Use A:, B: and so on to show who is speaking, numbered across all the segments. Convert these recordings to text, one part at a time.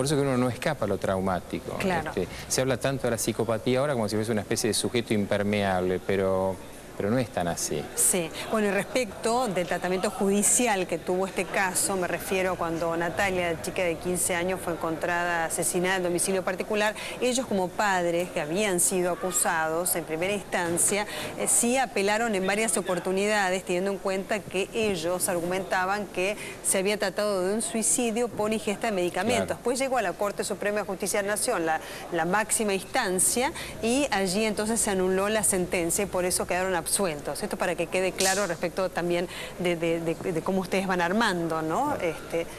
A: Por eso que uno no escapa a lo traumático.
B: Claro.
A: Se habla tanto de la psicopatía ahora como si fuese una especie de sujeto impermeable, pero no es tan así.
B: Sí. Bueno, y respecto del tratamiento judicial que tuvo este caso, me refiero cuando Natalia, la chica de 15 años, fue encontrada asesinada en domicilio particular, ellos como padres que habían sido acusados en primera instancia, sí apelaron en varias oportunidades, teniendo en cuenta que ellos argumentaban que se había tratado de un suicidio por ingesta de medicamentos.
A: Claro.
B: Después llegó a la Corte Suprema de Justicia de la Nación, la máxima instancia, y allí entonces se anuló la sentencia y por eso quedaron absueltos. Esto para que quede claro respecto también de cómo ustedes van armando, ¿no?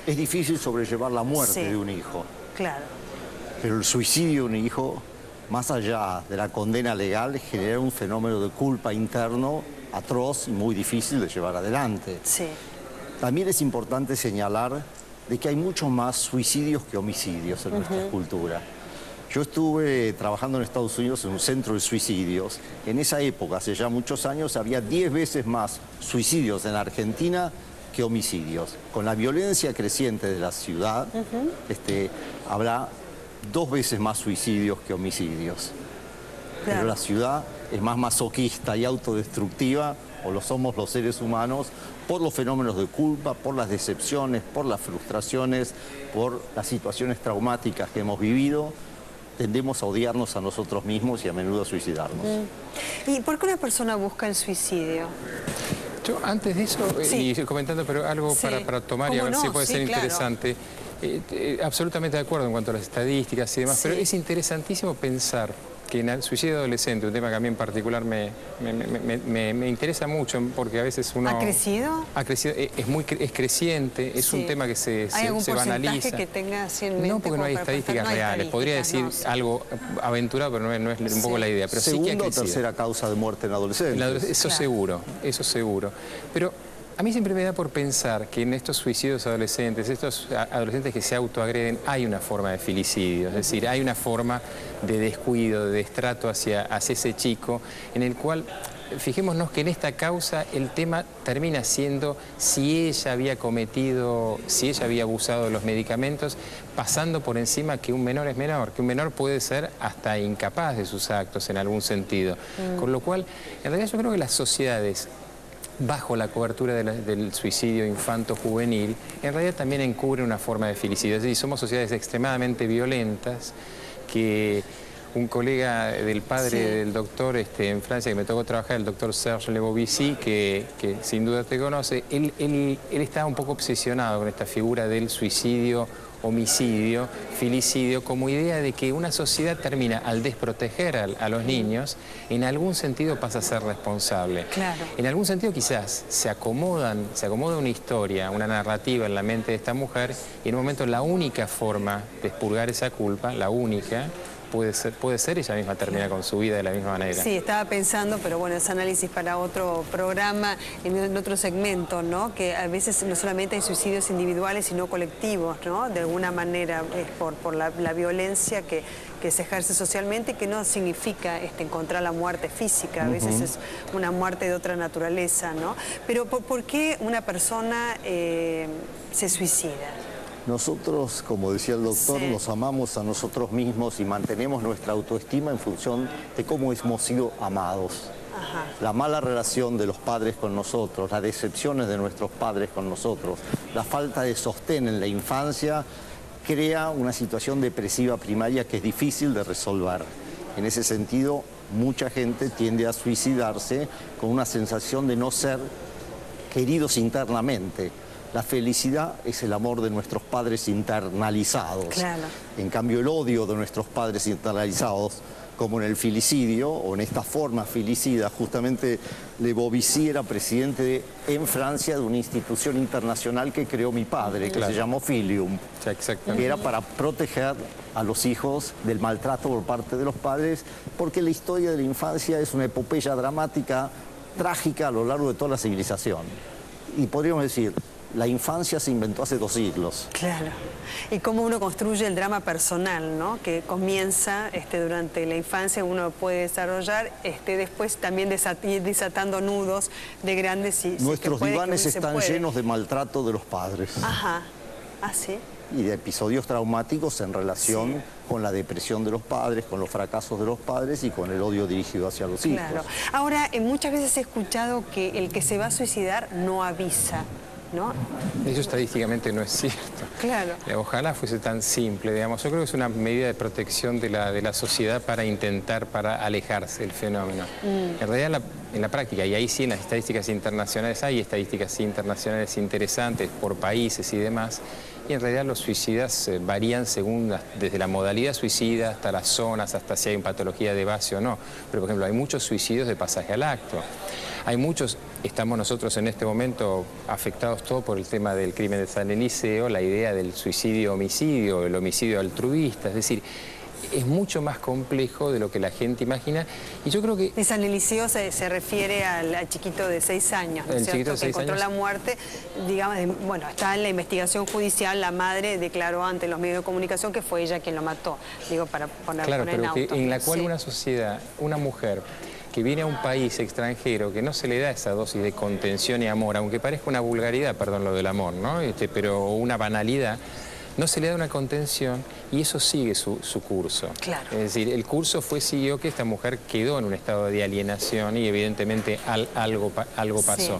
C: Es difícil sobrellevar la muerte de un hijo.
B: Claro.
C: Pero el suicidio de un hijo, más allá de la condena legal, genera un fenómeno de culpa interno atroz y muy difícil de llevar adelante.
B: Sí.
C: También es importante señalar de que hay muchos más suicidios que homicidios en nuestra cultura. Yo estuve trabajando en Estados Unidos en un centro de suicidios. En esa época, hace ya muchos años, había 10 veces más suicidios en Argentina que homicidios. Con la violencia creciente de la ciudad, habrá 2 veces más suicidios que homicidios. Claro. Pero la ciudad es más masoquista y autodestructiva, o lo somos los seres humanos, por los fenómenos de culpa, por las decepciones, por las frustraciones, por las situaciones traumáticas que hemos vivido. Tendemos a odiarnos a nosotros mismos y a menudo a suicidarnos.
B: ¿Y por qué una persona busca el suicidio?
A: Yo antes de eso, y comentando, pero algo para tomar y a ver si puede ser interesante. Absolutamente de acuerdo en cuanto a las estadísticas y demás, pero es interesantísimo pensar que en el suicidio adolescente, un tema que a mí en particular me interesa mucho, porque a veces uno...
B: ¿Ha crecido?
A: Ha crecido, es creciente, es un tema que se banaliza.
B: ¿Hay algún porcentaje que tenga así en mente?
A: No, porque no hay estadísticas reales. Podría decir algo aventurado, pero no es un poco la idea. Pero
C: segunda o tercera causa de muerte en adolescentes.
A: Eso seguro, eso seguro. Pero a mí siempre me da por pensar que en estos suicidios adolescentes, estos adolescentes que se autoagreden, hay una forma de filicidio, es decir, hay una forma de descuido, de destrato hacia ese chico, en el cual, fijémonos que en esta causa el tema termina siendo si ella había cometido, si ella había abusado de los medicamentos, pasando por encima que un menor es menor, que un menor puede ser hasta incapaz de sus actos en algún sentido. Con lo cual, en realidad yo creo que las sociedades, bajo la cobertura del suicidio infanto-juvenil, en realidad también encubre una forma de filicidio. Es decir, somos sociedades extremadamente violentas que un colega del padre del doctor en Francia que me tocó trabajar, el doctor Serge Lebovici, que sin duda te conoce, él estaba un poco obsesionado con esta figura del suicidio, homicidio, filicidio, como idea de que una sociedad termina al desproteger a los niños, en algún sentido pasa a ser responsable.
B: Claro.
A: En algún sentido quizás se acomoda una historia, una narrativa en la mente de esta mujer, y en un momento la única forma de expurgar esa culpa, la única, puede ser ella misma termina con su vida de la misma manera.
B: Sí, estaba pensando, pero bueno, es análisis para otro programa, en otro segmento, ¿no? Que a veces no solamente hay suicidios individuales, sino colectivos, ¿no? De alguna manera, por la violencia que se ejerce socialmente, que no significa encontrar la muerte física, a veces es una muerte de otra naturaleza, ¿no? Pero ¿por qué una persona se suicida?
C: Nosotros, como decía el doctor, nos amamos a nosotros mismos y mantenemos nuestra autoestima en función de cómo hemos sido amados. La mala relación de los padres con nosotros, las decepciones de nuestros padres con nosotros, la falta de sostén en la infancia crea una situación depresiva primaria que es difícil de resolver. En ese sentido, mucha gente tiende a suicidarse con una sensación de no ser queridos internamente. La felicidad es el amor de nuestros padres internalizados. Claro. En cambio, el odio de nuestros padres internalizados, como en el filicidio, o en esta forma filicida, justamente Lebovici era presidente en Francia de una institución internacional que creó mi padre, que se llamó Filium, que era para proteger a los hijos del maltrato por parte de los padres, porque la historia de la infancia es una epopeya dramática, trágica a lo largo de toda la civilización. Y podríamos decir, la infancia se inventó hace 2 siglos.
B: Claro. Y cómo uno construye el drama personal, ¿no? Que comienza durante la infancia, uno puede desarrollar, después también desatando nudos de grandes...
C: Nuestros divanes están llenos de maltrato de los padres.
B: Ajá. ¿Ah, sí?
C: y de episodios traumáticos en relación con la depresión de los padres, con los fracasos de los padres y con el odio dirigido hacia los hijos.
B: Claro. Ahora, muchas veces he escuchado que el que se va a suicidar no avisa, ¿no?
A: Eso estadísticamente no es cierto.
B: Claro.
A: Ojalá fuese tan simple, digamos. Yo creo que es una medida de protección de la sociedad para alejarse del fenómeno. En realidad, en la práctica, y ahí sí en las estadísticas internacionales hay estadísticas internacionales interesantes por países y demás, y en realidad los suicidas varían según desde la modalidad suicida hasta las zonas, hasta si hay una patología de base o no. Pero, por ejemplo, hay muchos suicidios de pasaje al acto. Hay muchos, estamos nosotros en este momento afectados todos por el tema del crimen de San Eliseo, la idea del suicidio-homicidio, el homicidio altruista, es decir, es mucho más complejo de lo que la gente imagina. Y yo creo que...
B: Y San Eliseo se refiere al chiquito de 6 años, ¿no es cierto? Que encontró la muerte, digamos, bueno, está en la investigación judicial, la madre declaró ante los medios de comunicación que fue ella quien lo mató, digo, para ponerlo en auto.
A: Claro, pero en la cual una sociedad, una mujer que viene a un país extranjero, que no se le da esa dosis de contención y amor, aunque parezca una vulgaridad, perdón, lo del amor, ¿no? Pero una banalidad, no se le da una contención y eso sigue su curso.
B: Claro.
A: Es decir, el curso siguió que esta mujer quedó en un estado de alienación y evidentemente algo pasó.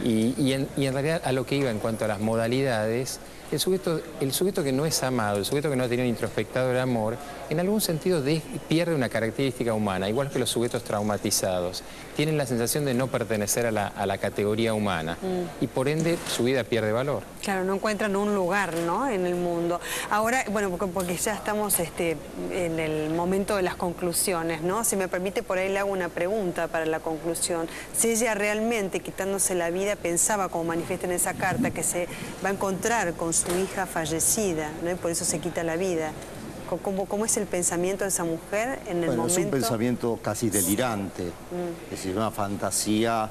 A: Sí. Y en realidad a lo que iba en cuanto a las modalidades, el sujeto que no es amado, el sujeto que no ha tenido introspectado el amor, en algún sentido pierde una característica humana, igual que los sujetos traumatizados. Tienen la sensación de no pertenecer a la categoría humana y por ende su vida pierde valor.
B: Claro, no encuentran un lugar, ¿no?, en el mundo. Ahora, bueno, porque ya estamos en el momento de las conclusiones, ¿no? Si me permite, por ahí le hago una pregunta para la conclusión. Si ella realmente, quitándose la vida, pensaba, como manifiesta en esa carta, que se va a encontrar con su hija fallecida, ¿no?, y por eso se quita la vida. ¿Cómo es el pensamiento de esa mujer en el momento?
C: Es un pensamiento casi delirante, es decir, una fantasía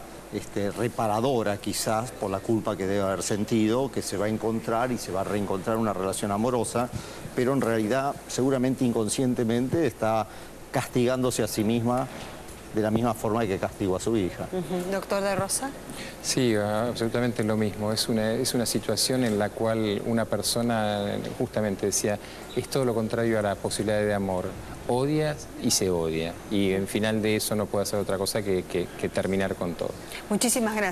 C: reparadora quizás por la culpa que debe haber sentido, que se va a encontrar y se va a reencontrar una relación amorosa, pero en realidad seguramente inconscientemente está castigándose a sí misma de la misma forma que castigó a su hija.
B: ¿Doctor de Rosa?
A: Sí, absolutamente lo mismo. Es una situación en la cual una persona justamente decía, es todo lo contrario a la posibilidad de amor. Odia y se odia. Y en final de eso no puede hacer otra cosa que terminar con todo.
B: Muchísimas gracias.